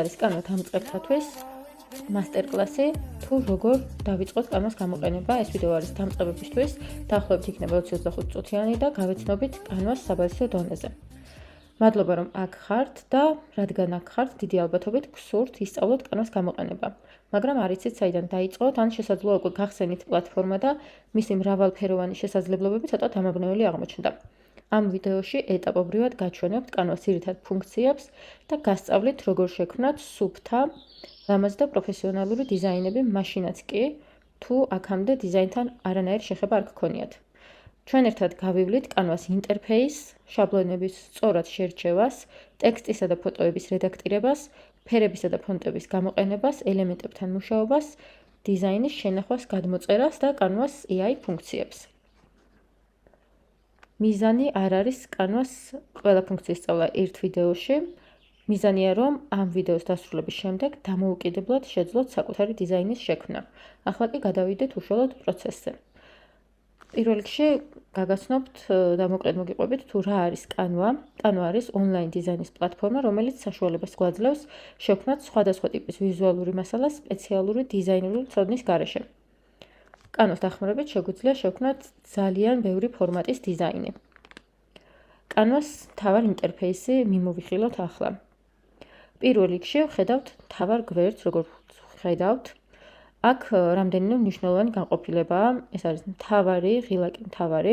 არის კანვა დამწყებთათვის მასტერკლასი თუ როგორ დავიწყოთ კანვას გამოყენება. ეს ვიდეო არის დამწყებებისთვის, დაახლოებით იქნება 25 წუთიანი და გავეცნობით კანვას საბაზისო დონეზე. მადლობა რომ აქ ხართ და რადგან აქ ხართ, დიდი ალბათობით გსურთ ისწავლოთ კანვას გამოყენება. მაგრამ არ იცით საიდან დაიწყოთ, ან შესაძლოა უკვე გახსენით პლატფორმა და მისი მრავალფეროვანი შესაძლებლობები ცოტა დამაბნეველი აღმოჩნდა. ამ ვიდეოში ეტაპობრივად გაჩვენებთ კანვას ძირითად ფუნქციებს და გასწავლით როგორ შექმნათ სუფთა, ლამაზი და პროფესიონალური დიზაინები, მაშინაც კი, თუ აქამდე დიზაინთან არანაირი შეხება არ გქონიათ. ჩვენ ერთად გავივლით კანვას ინტერფეისს, შაბლონების სწორად შერჩევას, ტექსტისა და ფოტოების რედაქტირებას, ფერებისა და ფონტების გამოყენებას, ელემენტებთან მუშაობას, დიზაინის შენახვას, გადმოწერას და კანვას AI ფუნქციებს. მიზანი არ არის კანვას ყველა ფუნქციის სწავლა ერთ ვიდეოში. მიზანია რომ ამ ვიდეოს დასრულების შემდეგ დამოუკიდებლად შეძლოთ საკუთარი დიზაინის შექმნა. ახლა კი გადავიდეთ უშუალოდ პროცესზე. პირველ რიგში გაგაცნობთ და მოკლედ მოგიყვებით თუ რა არის კანვა. კანვა არის ონლაინ დიზაინის პლატფორმა, რომელიც საშუალებას გვაძლევს შექმნათ სხვადასხვა ტიპის ვიზუალური მასალა სპეციალური დიზაინერული ცოდნის გარეშე. კანვას დახმარებით შეგვიძლია შექმნათ ძალიან ბევრი ფორმატის დიზაინი. კანვას მთავარ ინტერფეისი მიმოვიხილოთ ახლა. პირველ რიგში ხედავთ მთავარ გვერდს, როგორც ხედავთ. აქ რამდენიმე მნიშვნელოვანი განყოფილებაა. ეს არის მთავარი, ღილაკი მთავარი,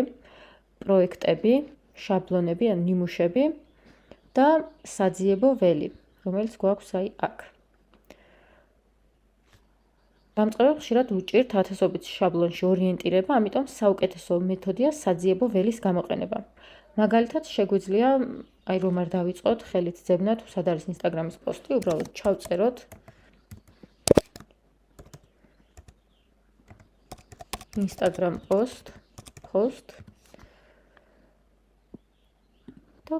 პროექტები, შაბლონები ან ნიმუშები და საძიებო ველი, რომელიც გვაქვს აქ. დამწყებებს ხშირად უჭირთ ათასობით შაბლონში ორიენტირება, ამიტომ საუკეთესო მეთოდია საძიებო ველის გამოყენება. მაგალითად, შეგვიძლია, რომ არ დავიწყოთ ხელით ძებნა თუ სად არის ინსტაგრამის პოსტი, უბრალოდ ჩავწეროთ Instagram post და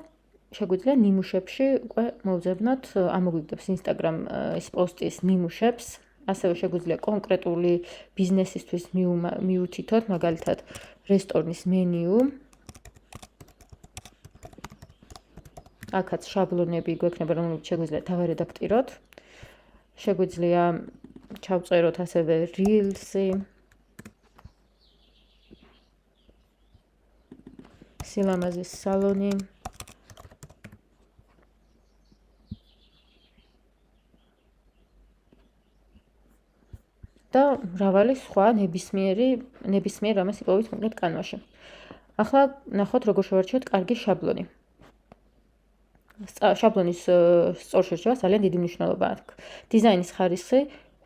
შეგვიძლია ნიმუშებში უკვე მოვძებნოთ, ამოგვიგდებს Instagram ის პოსტის ნიმუშებს. ასევე შეგვიძლია კონკრეტული ბიზნესისთვის მიუთითოთ, მაგალითად, რესტორნის მენიუ. აქაც შაბლონები გვექნება, რომლებიც შეგვიძლია დავარედაქტიროთ. შეგვიძლია ჩავწეროთ ასევე rilsi, სილამაზის სალონი. და მრავალი სხვა ნებისმიერ რამეს იპოვით მოკლედ კანვაში. ახლა ნახოთ როგორ შევარჩიოთ კარგი შაბლონი. შაბლონის სწორ შერჩევას ძალიან დიდი მნიშვნელობა აქვს. დიზაინის ხარისხი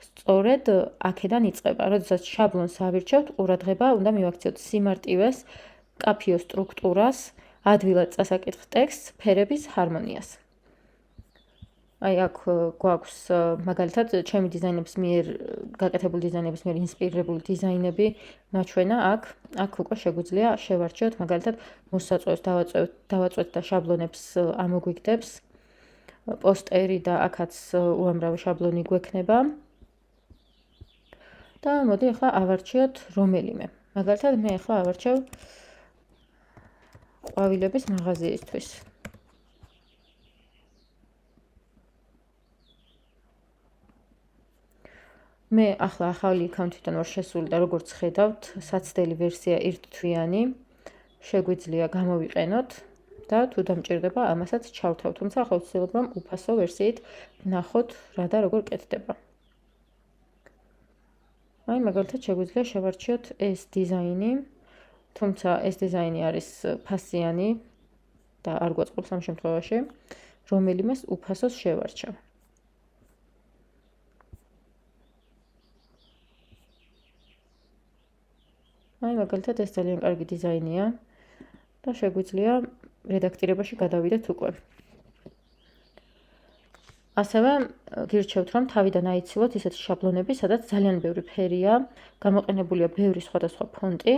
სწორედ აქედან იწყება. როდესაც შაბლონს ავირჩევთ, ყურადღება უნდა მივაქციოთ სიმარტივეს, კაფიო სტრუქტურას, ადვილად წასაკითხ ტექსტს, ფერების ჰარმონიას. აი აქ გვაქვს მაგალითად ჩემი დიზაინების მიერ გაკეთებული დიზაინების მიერ ინსპირირებული დიზაინები მაჩვენა აქ უკვე შეგვიძლია შევარჩიოთ მაგალითად მოსაწვევს დავაწვეთ და შაბლონებს ამოგვიგდებს პოსტერი და აქაც უამრავი შაბლონი გვექნება და მოდი ახლა ავარჩიოთ რომელიმე. მაგალითად მე ახლა ავარჩევ ყვავილების მაღაზიისთვის. მე ახლა ახალი აკაუნთიდან ვარ შესული და როგორც ხედავთ, საცდელი ვერსია ერთთვიანი, შეგვიძლია გამოვიყენოთ და თუ დამჭირდება, ამასაც ჩავთავ. თუმცა ახლა ვცდილობ რომ უფასო ვერსიით ნახოთ რა და როგორ კეთდება. აი მაგალითად შეგვიძლია შევარჩიოთ ეს დიზაინი, თუმცა ეს დიზაინი არის ფასიანი და არ გვაწყობს ამ შემთხვევაში, რომელიმეს უფასოს შევარჩევ. აი მაგალითად ეს ძალიან კარგი დიზაინია და შეგვიძლია რედაქტირებაში გადავიდეთ უკვე. ასევე გირჩევთ რომ თავიდან აიცილოთ ისეთი შაბლონები, სადაც ძალიან ბევრი ფერია, გამოყენებულია ბევრი სხვადასხვა ფონტი,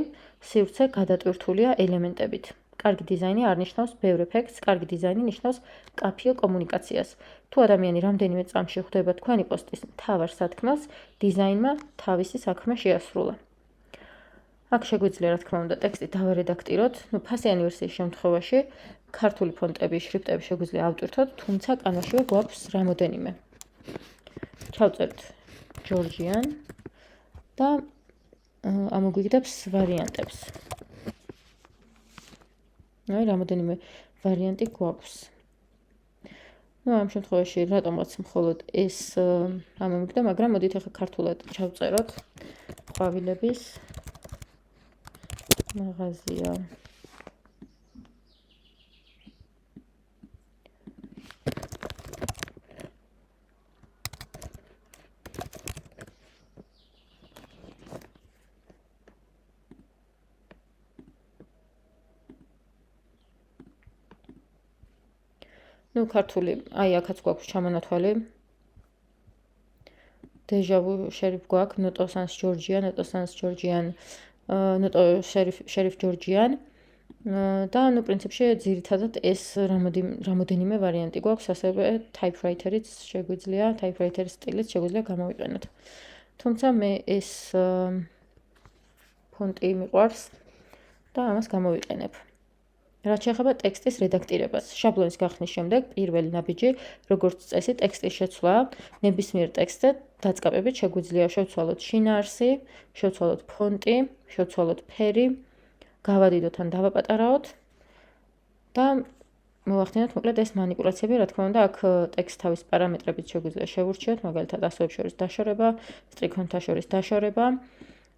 სივრცე გადატვირთულია ელემენტებით. კარგი დიზაინი არ ნიშნავს ბევრ ეფექტს, კარგი დიზაინი ნიშნავს კაფიო კომუნიკაციას. თუ ადამიანი რამდენიმე წამში ხვდება თქვენი პოსტის მთავარ სათქმელს, დიზაინმა თავისი საქმე შეასრულა. აქ შეგვიძლია რა თქმა უნდა ტექსტი დავარედაქტიროთ, ფასიანი ვერსიის შემთხვევაში ქართული ფონტები, შრიფტები შეგვიძლია ავტვირთოთ, თუმცა კანვაშივე გვაქვს რამოდენიმე. ჩავწერთ ჯორჯიან და ამოგვიგდებს ვარიანტებს. აი, რამოდენიმე ვარიანტი გვაქვს. ამ შემთხვევაში რატომაც მხოლოდ ეს ამომიგდა, მაგრამ მოდით ახლა ქართულად ჩავწეროთ. ყვავილების მაღაზია. ქართული, აი აქაც გვაქვს ჩამონათვალი. დეჟავუ შერიფ გვაქვს, ნოტო სანს ჯორჯიან, ნოტო შერიფ ჯორჯიან. და პრინციპში ძირითადად ეს რამოდენიმე ვარიანტი გვაქვს, ასევე ტაიპრაითერიც შეგვიძლია, ტაიპრაითერის სტილიც შეგვიძლია გამოვიყენოთ. თუმცა მე ეს ფონტი მიყვარს და ამას გამოვიყენებ. რაც შეეხება ტექსტის რედაქტირებას. შაბლონის გახსნის შემდეგ პირველი ნაბიჯი, როგორც წესი, ტექსტის შეცვლა, ნებისმიერ ტექსტზე დაწყებებით შეგვიძლია შევცვალოთ შინაარსი, შევცვალოთ ფონტი, შევცვალოთ ფერი, გავადიდოთ ან დავაპატარაოთ და მოვახდინოთ მოკლედ ეს მანიპულაციები, რა თქმა უნდა, აქ ტექსტ თავის პარამეტრებით შეგვიძლია შევურჩიოთ, მაგალითად ასოებს შორის დაშორება, სტრიქონთა შორის დაშორება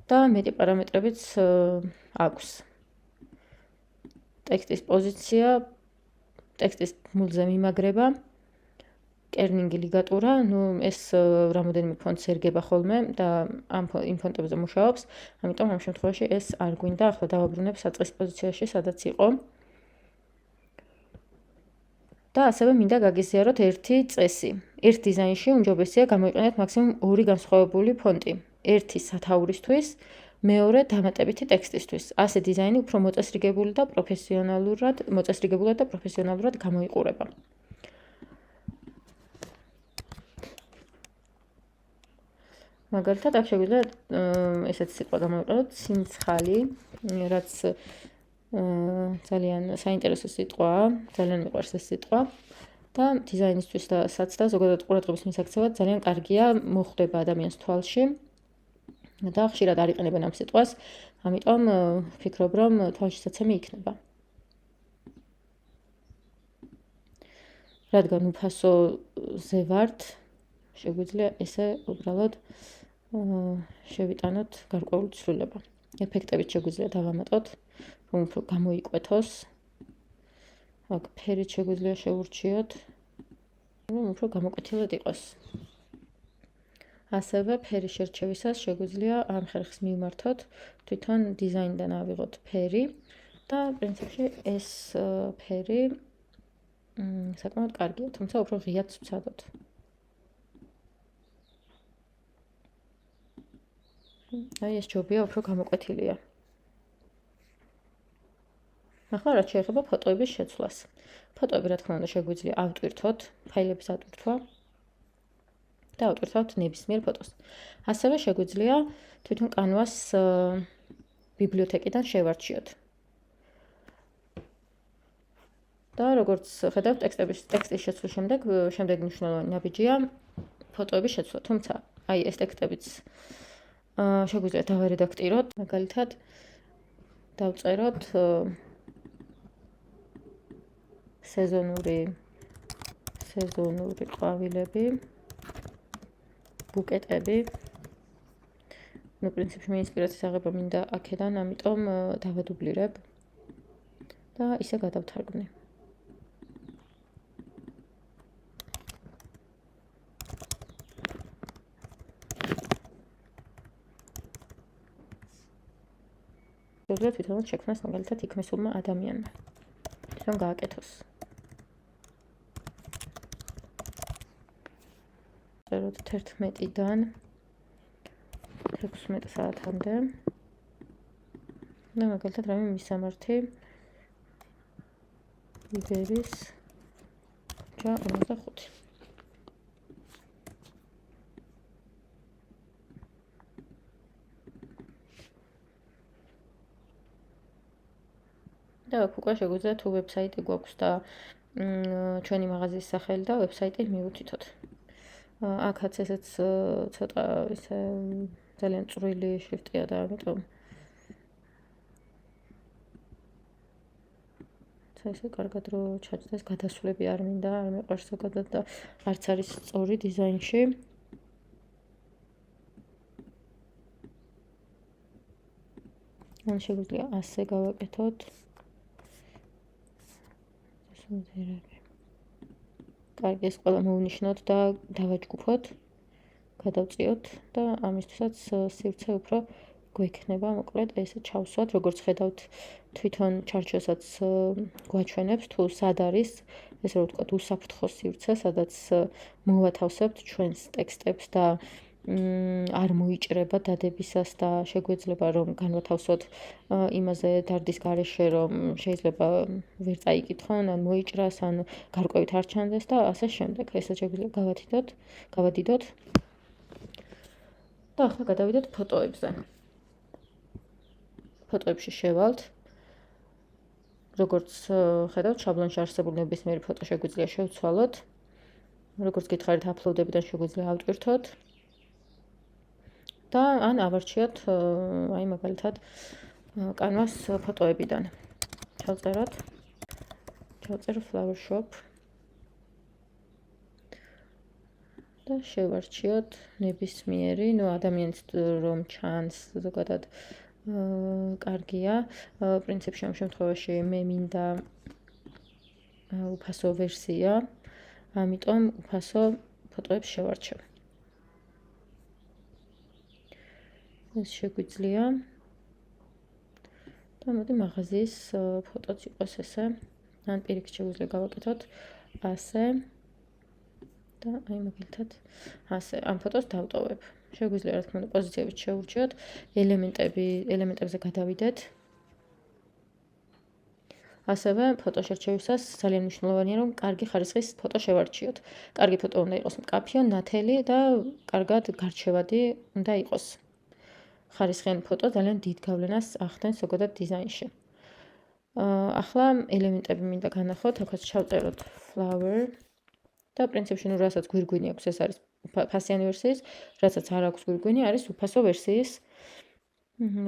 და მეტი პარამეტრებიც აქვს. ტექსტის პოზიცია, ტექსტის მულზე მიმაგრება, კერნინგი ლიგატურა, ეს რამოდენიმე ფონტს ერგება ხოლმე და იმ ფონტებზე მუშაობს, ამიტომ ამ შემთხვევაში ეს არ გვინდა, ახლა დავაბრუნებ საწყის პოზიციაში, სადაც იყო. და ასევე მინდა გაგიზიაროთ ერთი წესი. ერთ დიზაინში უმჯობესია გამოიყენოთ მაქსიმუმ 2 განსხვავებული ფონტი. ერთი სათაურისთვის, მეორე დამატებითი ტექსტისთვის. ასე დიზაინი უფრო მოწესრიგებული და პროფესიონალურად გამოიყურება. მაგალითად, აქ შეგვიძლია ესეთი სიტყვა გამოვიყენოთ, ცინცხალი, რაც ძალიან საინტერესო სიტყვაა, ძალიან მიყვარს ეს სიტყვა და დიზაინისთვისაც და ზოგადად ყურადღების მისაქცევად ძალიან კარგია, მოხვდება ადამიანის თვალში. და ხშირად არ იყენებენ ამ სიტყვას, ამიტომ ვფიქრობ, რომ თვალშისაცემი იქნება. რადგან უფასოზე ვართ, შეგვიძლია ესე უბრალოდ შევიტანოთ გარკვეული ცვლილება. ეფექტებით შეგვიძლია დავამატოთ, რომ უფრო გამოიკვეთოს. აქ ფერით შეგვიძლია შევურჩიოთ, რომ უფრო გამოკვეთილად იყოს. ასევე ფერის შერჩევისას შეგვიძლია ამ ხერხს მივმართოთ, თვითონ დიზაინიდან ავიღოთ ფერი და პრინციპში ეს ფერი საკმაოდ კარგია, თუმცა უფრო ღიად ვცადოთ. აი ეს ჯობია უფრო გამოკვეთილია. ახლა რაც შეეხება ფოტოების შეცვლას. ფოტოები რა თქმა უნდა შეგვიძლია ავტვირთოთ, ფაილების ატვირთვა. და ავტვირთვათ ნებისმიერ ფოტოს. ასევე შეგვიძლია თვითონ კანვას ბიბლიოთეკიდან შევარჩიოთ. და როგორც ხედავთ, ტექსტის შეცვლის შემდეგ მნიშვნელოვანი ნაბიჯია ფოტოების შეცვლა. თუმცა, აი ეს ტექსტებიც შეგვიძლია დავარედაქტიროთ, მაგალითად დავწეროთ სეზონური ყვავილები, ბუკეტები. პრინციპში მე ინსპირაციის აღება მინდა აქედან, ამიტომ დავადუბლირებ და ისე გადავთარგმნე. შეგვიძლია თვითონაც შექმნას მაგალითად იქმესულმა ადამიანმა. თვითონ გააკეთოს. წეროთ 11-დან 16 საათამდე. და მაგალითად რამე მისამართი იბერის ჯა 45. და უკვე შეგვიძლია თუ ვებსაიტი გვაქვს და ჩვენი მაღაზიის სახელი და ვებსაიტი მივუთითოთ. აქაც ესეც ცოტა ისე ძალიან წვრილი შრიფტია და ამიტომ ესე კარგად რო ჩაჭდეს გადასვლები არ მინდა, არ მეყვარს ზოგადად და არც არის სწორი დიზაინში. ან შეგვიძლია ასე გავაკეთოთ. კარგი, ეს ყველა მოვნიშნოთ და დავაჯგუფოთ, გადავწიოთ და ამისთვისაც სივრცე უფრო გვექნება, მოკლედ ესე ჩავსვათ, როგორც ხედავთ თვითონ ჩარჩოსაც გვაჩვენებს თუ სად არის, ესე რომ ვთქვათ, უსაფრთხო სივრცე, სადაც მოვათავსებთ ჩვენს ტექსტებს და არ მოიჭრება დადებისას და შეგვეძლება რომ განვათავსოთ იმაზე დარდის გარეშე რომ შეიძლება ვერ წაიკითხონ ან მოიჭრას ან გარკვევით არ ჩანდეს და ასე შემდეგ. ესე შეგვიძლია გავადიდოთ და ახლა გადავიდეთ ფოტოებზე. ფოტოებში შევალთ. როგორც ხედავთ, შაბლონში არსებული ნებისმიერი ფოტო შეგვიძლია შევცვალოთ. როგორც გითხარით, აპლოუდებიდან შეგვიძლია ავტვირთოთ. და ან ავარჩიოთ აი მაგალითად კანვას ფოტოებიდან. ჩავწეროთ flower shop და შევარჩიოთ ნებისმიერი, ადამიანს რომ ჩანს ზოგადად კარგია. პრინციპში ამ შემთხვევაში მე მინდა უფასო ვერსია, ამიტომ უფასო ფოტოებს შევარჩევ. ეს შეგვიძლია და მოდი მაღაზიის ფოტოც იყოს ესე. ან პირიქით შეგვიძლია გავაკეთოთ ასე და აი მაგალითად ასე ამ ფოტოს დავტოვებ. შეგვიძლია რა თქმა უნდა პოზიციებით შევურჩიოთ, ელემენტებზე გადავიდეთ. ასევე ფოტო შერჩევისას ძალიან მნიშვნელოვანია რომ კარგი ხარისხის ფოტო შევარჩიოთ. კარგი ფოტო უნდა იყოს მკაფიო, ნათელი და კარგად გარჩევადი უნდა იყოს. ხარისხიანი ფოტო ძალიან დიდ გავლენას ახდენს ზოგადად დიზაინში. ახლა ელემენტები მინდა განახოთ, აქაც ჩავწეროთ flower და პრინციპში ნუ რასაც გვირგვინი აქვს, ეს არის ფასიანი ვერსიის, რასაც არ აქვს გვირგვინი, არის უფასო ვერსიის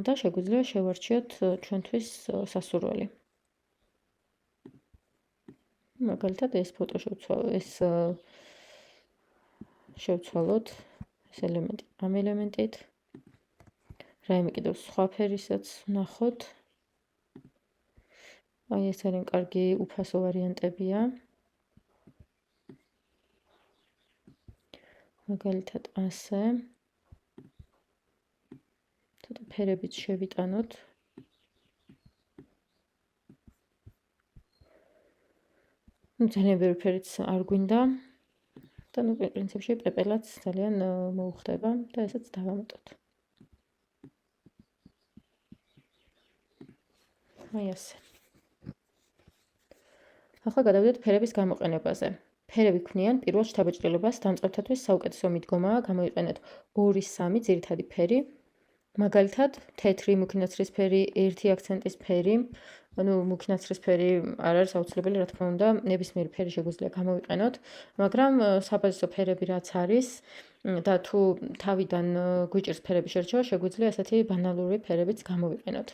და შეგვიძლია შევარჩიოთ ჩვენთვის სასურველი. მაგალითად ეს ფოტო შევცვალოთ ეს ელემენტი ამ ელემენტით. რაიმე კიდევ სხვა ფერისაც ვნახოთ. აი ეს ძალიან კარგი უფასო ვარიანტებია. მაგალითად ასე. ცოტა ფერებიც შევიტანოთ. ძალიან ბევრი ფერიც არ გვინდა. და ნუ პრინციპში პეპელაც ძალიან მოუხდება და ესეც დავამატოთ. აი ასე. ახლა გადავიდეთ ფერების გამოყენებაზე. ფერები ქმნიან პირველ შთაბეჭდილებას დამწყებთათვის საუკეთესო მიდგომაა გამოიყენოთ 2-3 ძირითადი ფერი. მაგალითად, თეთრი მუქნაცრისფერი, ერთი აქცენტის ფერი, ანუ მუქნაცრისფერი არ არის აუცილებელი, რა თქმა უნდა, ნებისმიერი ფერი შეგვიძლია გამოვიყენოთ, მაგრამ საბაზისო ფერები რაც არის და თუ თავიდან გვიჭირს ფერების შერჩევა, შეგვიძლია ესეთი ბანალური ფერებიც გამოვიყენოთ.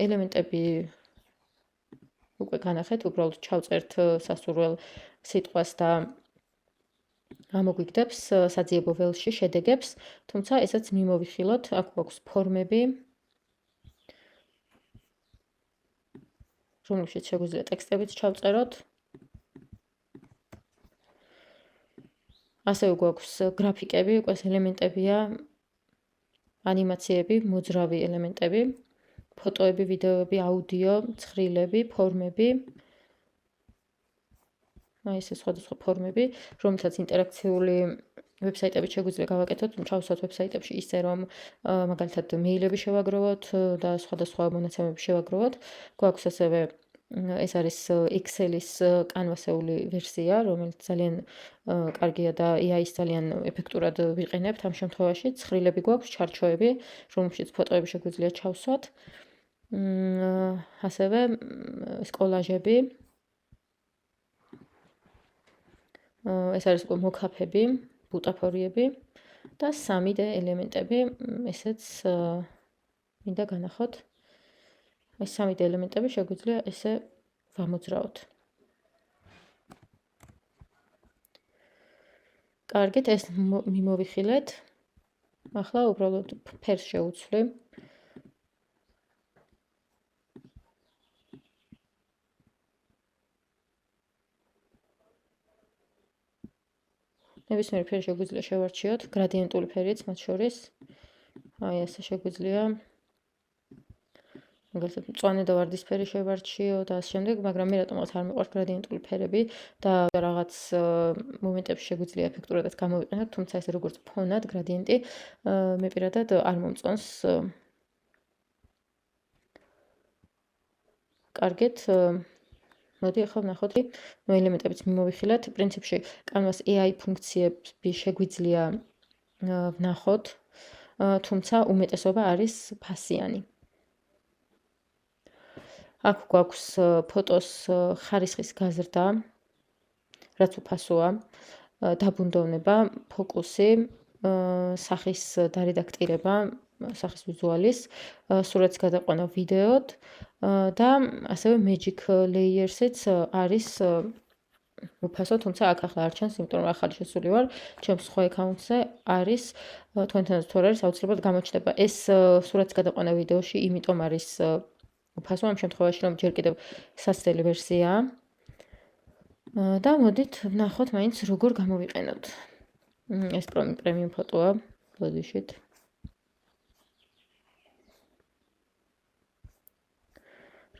ელემენტები უკვე განახეთ, უბრალოდ ჩავწერთ სასურველ სიტყვას და ამოგვიგდებს საძიებო ველში შედეგებს, თუმცა ესაც მიმოვიხილოთ, აქ გვაქვს ფორმები, რომელშიც შეგვიძლია ტექსტებიც ჩავწეროთ. ასევე გვაქვს გრაფიკები, უკვე ეს ელემენტებია, ანიმაციები, მოძრავი ელემენტები, ფოტოები, ვიდეოები, აუდიო, ცხრილები, ფორმები. აი ესე სხვადასხვა ფორმები, რომელთაც ინტერაქციული ვებსაიტები შეგვიძლია გავაკეთოთ, ჩავსვათ ვებსაიტებში ისე რომ მაგალითად მეილები შევაგროვოთ და სხვადასხვა მონაცემები შევაგროვოთ. გვაქვს ასევე ეს არის Excel-ის კანვასეული ვერსია, რომელიც ძალიან კარგია და AI-ს ძალიან ეფექტურად ვიყენებთ ამ შემთხვევაში. ცხრილები გვაქვს, ჩარჩოები, რომელშიც ფოტოები შეგვიძლია ჩავსვათ. ასევე კოლაჟები. ეს არის უკვე მოკაფები, ბუტაფორიები და 3D ელემენტები, ესეც მინდა განახოთ. ეს 3D ელემენტები შეგვიძლია ესე ვამოძრაოთ. კარგით, ეს მიმოვიხილეთ. ახლა უბრალოდ ფერს შევუცვლი. ნებისმიერი ფერი შეგვიძლია შევარჩიოთ, გრადიენტული ფერიც მათ შორის. აი ესე შეგვიძლია. მაგალითად, მწვანე და ვარდისფერი შევარჩიო და ამ შემდეგ, მაგრამ მე რატომღაც არ მიყვარს გრადიენტული ფერები და რაღაც მომენტებში შეგვიძლია ეფექტურადაც გამოვიყენოთ, თუმცა ეს როგორც ფონად გრადიენტი მე პირადად არ მომწონს. კარგით, მოდი ახლა ვნახოთ, ნუ ელემენტებიც მიმოვიხილეთ. პრინციპში Canvas AI ფუნქციები შეგვიძლია ვნახოთ, თუმცა უმეტესობა არის ფასიანი. აქ გვაქვს ფოტოს ხარისხის გაზრდა, რაც უფასოა, დაბრუნდოვნება, ფოკუსი, სახის დარედაქტირება, სახის ვიზუალის, სურათის გადაყვანა ვიდეოდ და ასევე Magic Layers-იც არის უფასო, თუმცა აქ ახლა არ ჩანს, იმიტომ რომ ახალი შესული ვარ, ჩემს სხვა აკაუნტზე არის, თქვენთანაც თუ არ არის, აუცილებლად გამოჩნდება. ეს სურათის გადაყვანა ვიდეოში, იმიტომ არის უფასო, ამ შემთხვევაში, რომ ჯერ კიდევ სასწრელი ვერსიაა. და მოდით ვნახოთ მაინც როგორ გამოვიყენოთ. ეს პრემიუმ ფოტოა, ბოდიშით.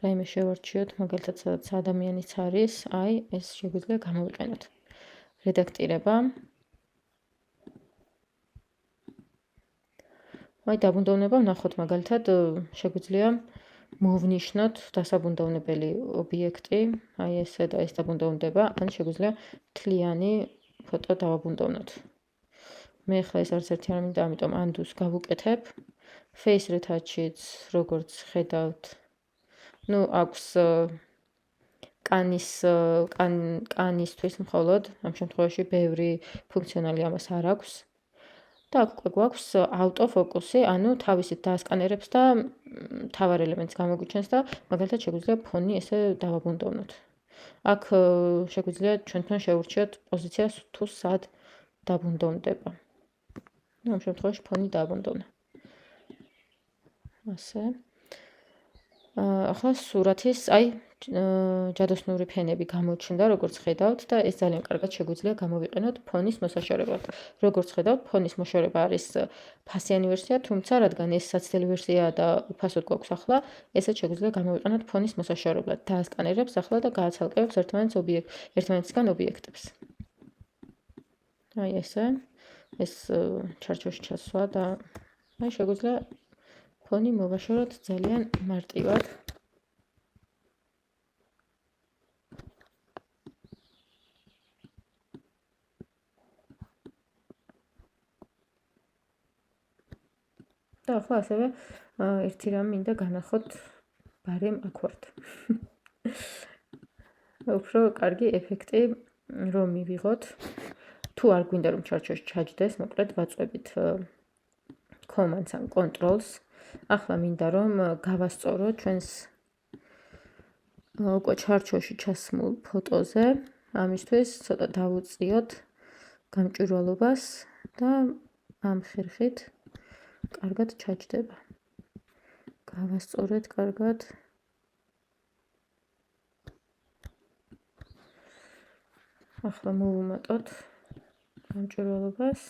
რაიმე შევარჩიოთ, მაგალითად, სადაც ადამიანიც არის, აი, ეს შეგვიძლია გამოვიყენოთ. რედაქტირება. აი, დაბრუნდოვნება ვნახოთ, მაგალითად, შეგვიძლია მოვნიშნოთ დასაბრუნდოვნებელი ობიექტი, აი ესე და ეს დაბრუნდოვნება, ან შეგვიძლია მთლიანი ფოტო დავაბრუნდოვნოთ. მე ახლა ეს არც ერთი არ მინდა, ამიტომ undo-ს გავუკეთებ. Face retouch-იც, როგორც ხედავთ, ნუ აქვს კანისთვის მხოლოდ, ამ შემთხვევაში ბევრი ფუნქციონალი ამას არ აქვს. და აქ უკვე გვაქვს ავტოფოკუსი, ანუ თავისით დაასკანერებს და მთავარ ელემენტს გამოგვიჩენს და მაგალითად შეგვიძლია ფონი ესე დავაბრუნდოვნოთ. აქ შეგვიძლია ჩვენთან შევურჩიოთ პოზიციას თუ სად დაბრუნდოვნება. ამ შემთხვევაში ფონი დააბრუნდოვნა. ასე. ახლა სურათის, აი, ჯადოსნური ფენები გამოჩნდა, როგორც ხედავთ და ეს ძალიან კარგად შეგვიძლია გამოვიყენოთ ფონის მოსაშორებლად. როგორც ხედავთ, ფონის მოშორება არის ფასიანი ვერსია, თუმცა რადგან ეს საცდელი ვერსიაა და უფასოდ გვაქვს ახლა, ესეც შეგვიძლია გამოვიყენოთ ფონის მოსაშორებლად. დაასკანერებს ახლა და გააცალკევებს ერთმანეთისგან ობიექტებს. აი ესე. ეს ჩარჩოში ჩასვა და აი შეგვიძლია ფონი მოვაშოროთ ძალიან მარტივად. და ახლა ასევე ერთი რამ მინდა განახოთ, ბარემ აქ ვართ. უფრო კარგი ეფექტი რომ მივიღოთ, თუ არ გვინდა რომ ჩარჩოში ჩაჯდეს, მოკლედ ვაწვევით Command-ს ან Control-ს. ახლა მინდა რომ გავასწორო ჩვენს უკვე ჩარჩოში ჩასმულ ფოტოზე. ამისთვის ცოტა დავუწიოთ გამჭვირვალობას და ამ ხერხით კარგად ჩაჯდება. გავასწორეთ კარგად. ახლა მოვუმატოთ გამჭვირვალობას.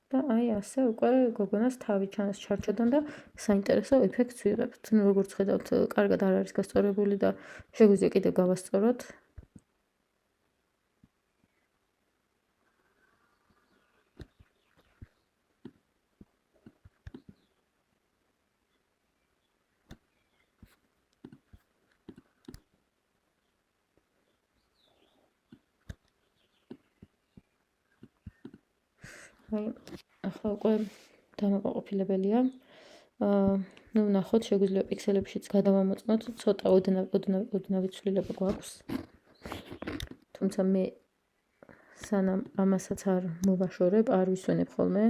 და აი ასე უკვე გოგონას თავი ჩანს ჩარჩოდან და საინტერესო ეფექტს ვიღებთ. ნუ როგორც ხედავთ, კარგად არ არის გასწორებული და შეგვიძლია კიდევ გავასწოროთ. აი, ახლა უკვე დამაკმაყოფილებელია. ნუ ნახოთ, შეგვიძლია პიქსელებშიც გადავამოწმოთ, ცოტა ოდნავი ცვლილება გვაქვს. თუმცა მე სანამ ამასაც არ მოვაშორებ, არ ვისვენებ ხოლმე.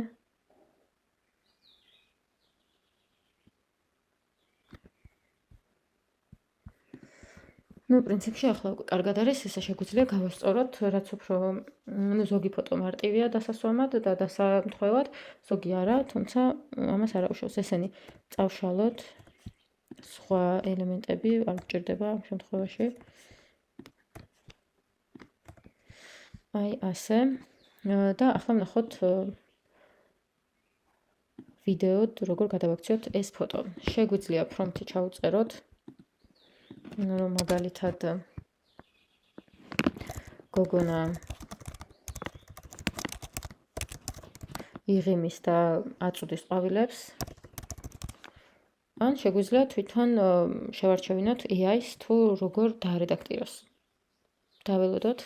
პრინციპში ახლა უკვე კარგად არის, ესე შეგვიძლია გავასწოროთ, რაც უფრო ზოგი ფოტო მარტივია დასასვამად და დასამთხვევად, ზოგი არა, თუმცა ამას არ აუშავს. ესენი წავშალოთ, სხვა ელემენტები არ გჭირდება ამ შემთხვევაში. აი ასე. და ახლა ვნახოთ ვიდეოდ როგორ გადავაქციოთ ეს ფოტო. შეგვიძლია პრომპტი ჩავუწეროთ. რომ მაგალითად გოგონა იღიმის და აწუდის ყვავილებს. ან შეგვიძლია თვითონ შევარჩევინოთ AI-ს თუ როგორ დაარედაქტიროს. დაველოდოთ.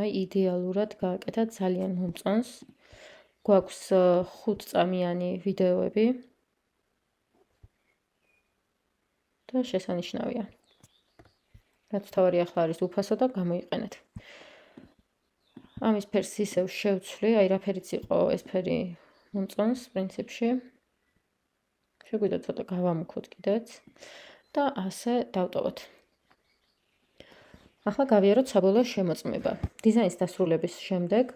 აი იდეალურად გააკეთა, ძალიან მომწონს. გვაქვს 5 წამიანი ვიდეოები და შესანიშნავია. რაც თავარი ახლა არის უფასო და გამოიყენეთ. ამის ფერს ისევ შევცვლი, აი რა ფერიც იყო, ეს ფერი მომწონს პრინციპში. შეგვიძლია ცოტა გავამუქოთ კიდეც და ასე დავტოვოთ. ახლა გავიაროთ საბოლოო შემოწმება. დიზაინის დასრულების შემდეგ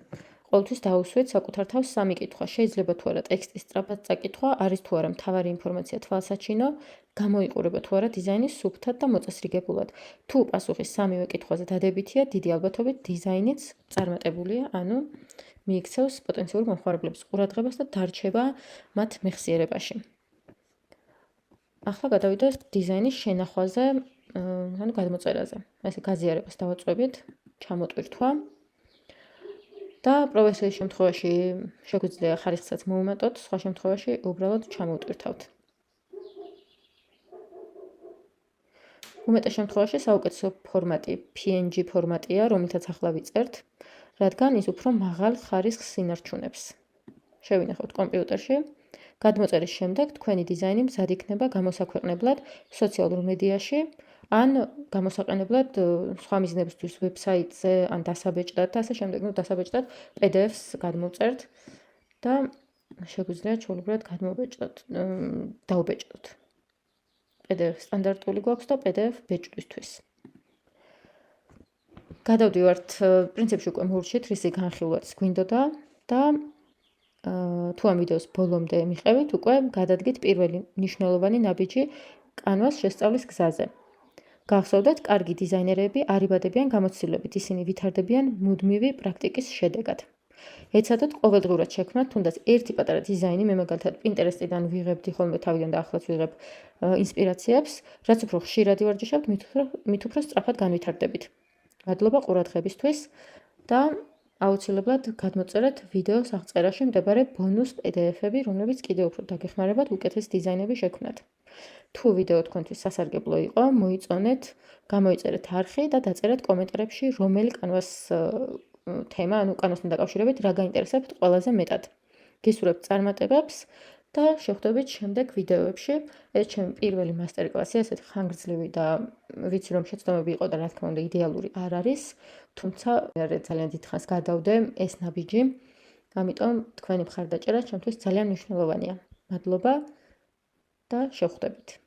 ყოველთვის დაუსვეთ საკუთარ თავს 3 კითხვა. შეიძლება თუ არა ტექსტის სწრაფად წაკითხვა, არის თუ არა მთავარი ინფორმაცია თვალსაჩინო, გამოიყურება თუ არა დიზაინის სუფთად და მოწესრიგებულად. თუ პასუხი 3-ვე კითხვაზე დადებითია, დიდი ალბათობით დიზაინიც წარმატებულია, ანუ მიიქცევს პოტენციურ მომხმარებლებს ყურადღებას და დარჩება მათ მეხსიერებაში. ახლა გადავიდეთ დიზაინის შენახვაზე, ანუ გადმოწერაზე. ესე გაზიარებას დავაწვევით, ჩამოტვირთვა. და პროფესიის შემთხვევაში შეგვიძლია ხარისხსაც მოუმატოთ, სხვა შემთხვევაში უბრალოდ ჩამოვტვირთავთ. უმეტეს შემთხვევაში საუკეთესო ფორმატი PNG ფორმატია, რომელთაც ახლა ვიწერთ, რადგან ის უფრო მაღალ ხარისხს ინარჩუნებს. შევინახოთ კომპიუტერში. გადმოწერის შემდეგ თქვენი დიზაინი მზად იქნება გამოსაქვეყნებლად სოციალურ მედიაში, ან გამოსაყენებლად სხვა მიზნებისთვის ვებსაიტზე, ან დასაბეჭდად და ასე შემდეგ, დასაბეჭდად PDF-ს გადმოვწერთ და შეგვიძლია ჩვეულებრივად დავბეჭდოთ. PDF სტანდარტული გვაქვს და PDF ბეჭდვისთვის. გადავდივართ, პრინციპში უკვე მოვურჩით, რისი განხილვაც გვინდოდა და თუ ამ ვიდეოს ბოლომდე მიყევით, უკვე გადადგით პირველი მნიშვნელოვანი ნაბიჯი კანვას შესწავლის გზაზე. გახსოვდეთ, კარგი დიზაინერები არ იბადებიან გამოცდილებით, ისინი ვითარდებიან მუდმივი პრაქტიკის შედეგად. ეცადოთ ყოველდღურად შექმნათ თუნდაც ერთი პატარა დიზაინი, მე მაგალითად Pinterest-დან ვიღებდი ხოლმე თავიდან და ახლაც ვიღებ ინსპირაციებს, რაც უფრო ხშირად ივარჯიშებთ, მით უფრო სწრაფად განვითარდებით. მადლობა ყურადღებისთვის და აუცილებლად გადმოწერეთ ვიდეოს აღწერაში მდებარე ბონუს PDF-ები, რომლებიც კიდევ უფრო დაგეხმარებათ უკეთეს დიზაინები შექმნათ. თუ ვიდეო თქვენთვის სასარგებლო იყო, მოიწონეთ, გამოიწერეთ არხი და დაწერეთ კომენტარებში, რომელი კანვას თემა, ანუ კანვასთან დაკავშირებით რა გაინტერესებთ ყველაზე მეტად. გისურვებთ წარმატებებს და შევხვდებით შემდეგ ვიდეოებში. ეს ჩემი პირველი მასტერკლასი, ესეთი ხანგრძლივი და ვიცი რომ შეცდომები იყო და რა თქმა უნდა იდეალური არ არის, თუმცა ძალიან დიდხანს გადავდე ეს ნაბიჯი, ამიტომ თქვენი მხარდაჭერა ჩემთვის ძალიან მნიშვნელოვანია. მადლობა და შევხვდებით.